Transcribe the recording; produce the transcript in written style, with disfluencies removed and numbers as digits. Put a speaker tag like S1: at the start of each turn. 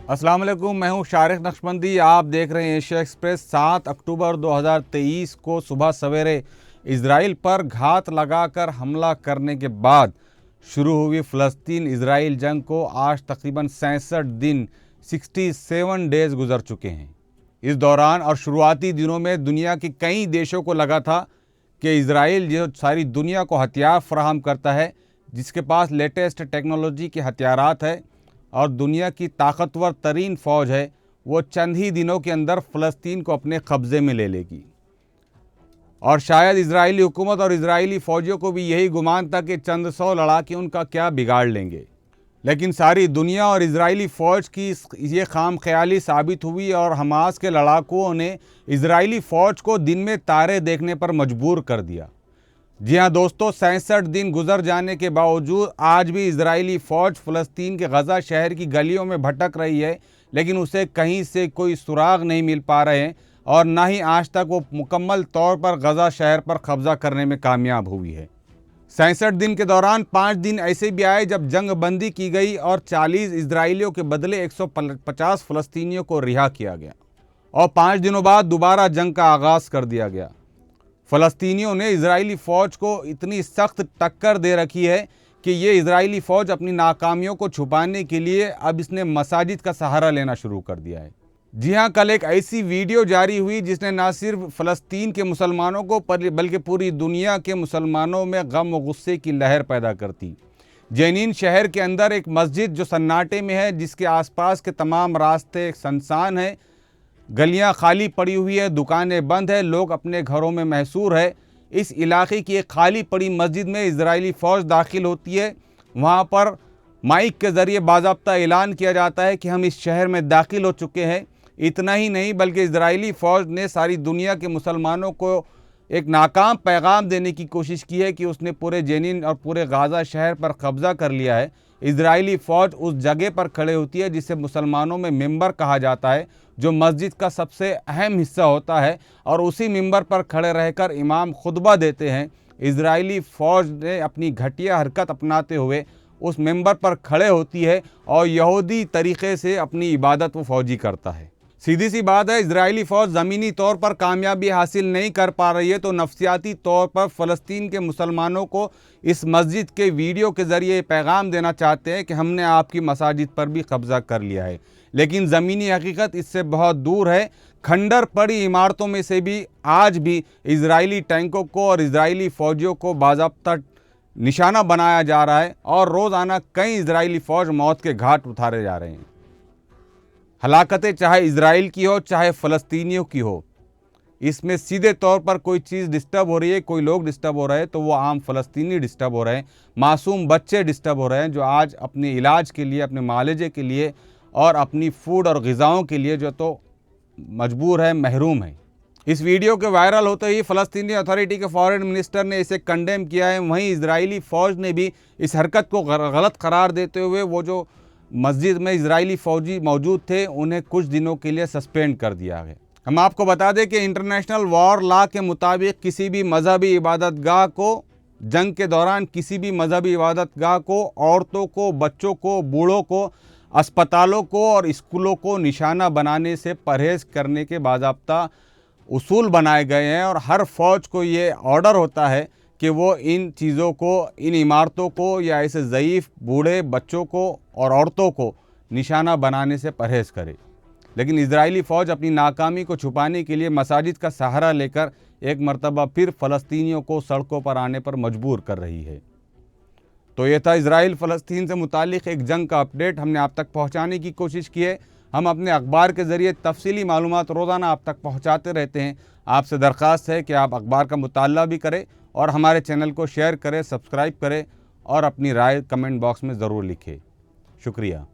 S1: अस्सलाम वालेकुम, मैं हूं शारिक नक्शबंदी। आप देख रहे हैं एशिया एक्सप्रेस। 7 अक्टूबर 2023 को सुबह सवेरे इजराइल पर घात लगाकर हमला करने के बाद शुरू हुई फ़लस्तीन इजराइल जंग को आज तकरीबन 67 दिन 67 डेज़ गुजर चुके हैं। इस दौरान और शुरुआती दिनों में दुनिया के कई देशों को लगा था कि इजराइल जो सारी दुनिया को हथियार फराहम करता है, जिसके पास लेटेस्ट टेक्नोलॉजी के हथियारात है और दुनिया की ताकतवर तरीन फ़ौज है, वो चंद ही दिनों के अंदर फ़लस्तीन को अपने कब्ज़े में ले लेगी। और शायद इजरायली हुकूमत और इजरायली फ़ौजियों को भी यही गुमान था कि चंद सौ लड़ाके उनका क्या बिगाड़ लेंगे। लेकिन सारी दुनिया और इजरायली फ़ौज की ये खाम ख्याली साबित हुई और हमास के लड़ाकुओं ने इजरायली फ़ौज को दिन में तारे देखने पर मजबूर कर दिया। जी हाँ दोस्तों, 67 दिन गुजर जाने के बावजूद आज भी इजरायली फ़ौज फ़लस्तीन के गज़ा शहर की गलियों में भटक रही है, लेकिन उसे कहीं से कोई सुराग नहीं मिल पा रहे हैं और ना ही आज तक वो मुकम्मल तौर पर गज़ा शहर पर कब्ज़ा करने में कामयाब हुई है। 67 दिन के दौरान 5 दिन ऐसे भी आए जब जंग बंदी की गई और 40 इजराइलियों के बदले 150 फ़लस्तीनियों को रिहा किया गया और 5 दिनों बाद दोबारा जंग का आगाज़ कर दिया गया। फ़लस्तीनियों ने इजरायली फ़ौज को इतनी सख्त टक्कर दे रखी है कि ये इजरायली फ़ौज अपनी नाकामियों को छुपाने के लिए अब इसने मसाजिद का सहारा लेना शुरू कर दिया है। जी हाँ, कल एक ऐसी वीडियो जारी हुई जिसने ना सिर्फ फ़लस्तीन के मुसलमानों को बल्कि पूरी दुनिया के मुसलमानों में गम व गुस्से की लहर पैदा करती। जेनिन शहर के अंदर एक मस्जिद जो सन्नाटे में है, जिसके आसपास के तमाम रास्ते सुनसान हैं, गलियां खाली पड़ी हुई है, दुकानें बंद है, लोग अपने घरों में महसूर है। इस इलाके की एक खाली पड़ी मस्जिद में इजरायली फ़ौज दाखिल होती है। वहाँ पर माइक के ज़रिए बाज़ाब्ता ऐलान किया जाता है कि हम इस शहर में दाखिल हो चुके हैं। इतना ही नहीं बल्कि इजरायली फ़ौज ने सारी दुनिया के मुसलमानों को एक नाकाम पैगाम देने की कोशिश की है कि उसने पूरे जेनिन और पूरे गाज़ा शहर पर कब्ज़ा कर लिया है। इजरायली फ़ौज उस जगह पर खड़े होती है जिसे मुसलमानों में मिंबर कहा जाता है, जो मस्जिद का सबसे अहम हिस्सा होता है, और उसी मिंबर पर खड़े रहकर इमाम खुतबा देते हैं। इजरायली फ़ौज ने अपनी घटिया हरकत अपनाते हुए उस मिंबर पर खड़े होती है और यहूदी तरीक़े से अपनी इबादत वो फ़ौजी करता है। सीधी सी बात है, इजरायली फ़ौज ज़मीनी तौर पर कामयाबी हासिल नहीं कर पा रही है तो नफसियाती तौर पर फ़लस्तीन के मुसलमानों को इस मस्जिद के वीडियो के ज़रिए पैगाम देना चाहते हैं कि हमने आपकी मसाजिद पर भी कब्ज़ा कर लिया है। लेकिन ज़मीनी हकीकत इससे बहुत दूर है। खंडर पड़ी इमारतों में से भी आज भी इजरायली टैंकों को और इजरायली फ़ौजियों को बाज़ाब्ता निशाना बनाया जा रहा है और रोज़ाना कई इजरायली फ़ौज मौत के घाट उतारे जा रहे हैं। हलाकतें चाहे इजराइल की हो चाहे फ़लस्तीनियों की हो, इसमें सीधे तौर पर कोई चीज़ डिस्टर्ब हो रही है, कोई लोग डिस्टर्ब हो रहे हैं तो वो आम फ़लस्तीनी डिस्टर्ब हो रहे हैं, मासूम बच्चे डिस्टर्ब हो रहे हैं जो आज अपने इलाज के लिए, अपने मालजे के लिए और अपनी फूड और ग़िज़ाओं के लिए जो तो मजबूर है, महरूम है। इस वीडियो के वायरल होते ही फ़लस्तीनी अथॉरिटी के फॉरेन मिनिस्टर ने इसे कंडेम किया है। वहीं इजरायली फ़ौज ने भी इस हरकत को गलत करार देते हुए वो जो मस्जिद में इजरायली फ़ौजी मौजूद थे उन्हें कुछ दिनों के लिए सस्पेंड कर दिया है। हम आपको बता दें कि इंटरनेशनल वॉर लॉ के मुताबिक किसी भी मजहबी इबादतगाह को जंग के दौरान किसी भी मजहबी इबादतगाह को, औरतों को, बच्चों को, बूढ़ों को, अस्पतालों को और स्कूलों को निशाना बनाने से परहेज़ करने के बाज़ाब्ता उसूल बनाए गए हैं और हर फ़ौज को ये ऑर्डर होता है कि वो इन चीज़ों को, इन इमारतों को या ऐसे ज़ईफ़ बूढ़े बच्चों को और औरतों को निशाना बनाने से परहेज़ करे। लेकिन इजरायली फ़ौज अपनी नाकामी को छुपाने के लिए मसाजिद का सहारा लेकर एक मरतबा फिर फ़लस्तीनियों को सड़कों पर आने पर मजबूर कर रही है। तो ये था इजराइल फ़लस्तीन से मुतालिक एक जंग का अपडेट, हमने आप तक पहुँचाने की कोशिश की है। हम अपने अखबार के ज़रिए तफसीली मालूमात रोज़ाना आप तक पहुँचाते रहते हैं। आपसे दरख्वास्त है कि आप अखबार का मुताला भी करें और हमारे चैनल को शेयर करें, सब्सक्राइब करें और अपनी राय कमेंट बॉक्स में ज़रूर लिखें। शुक्रिया।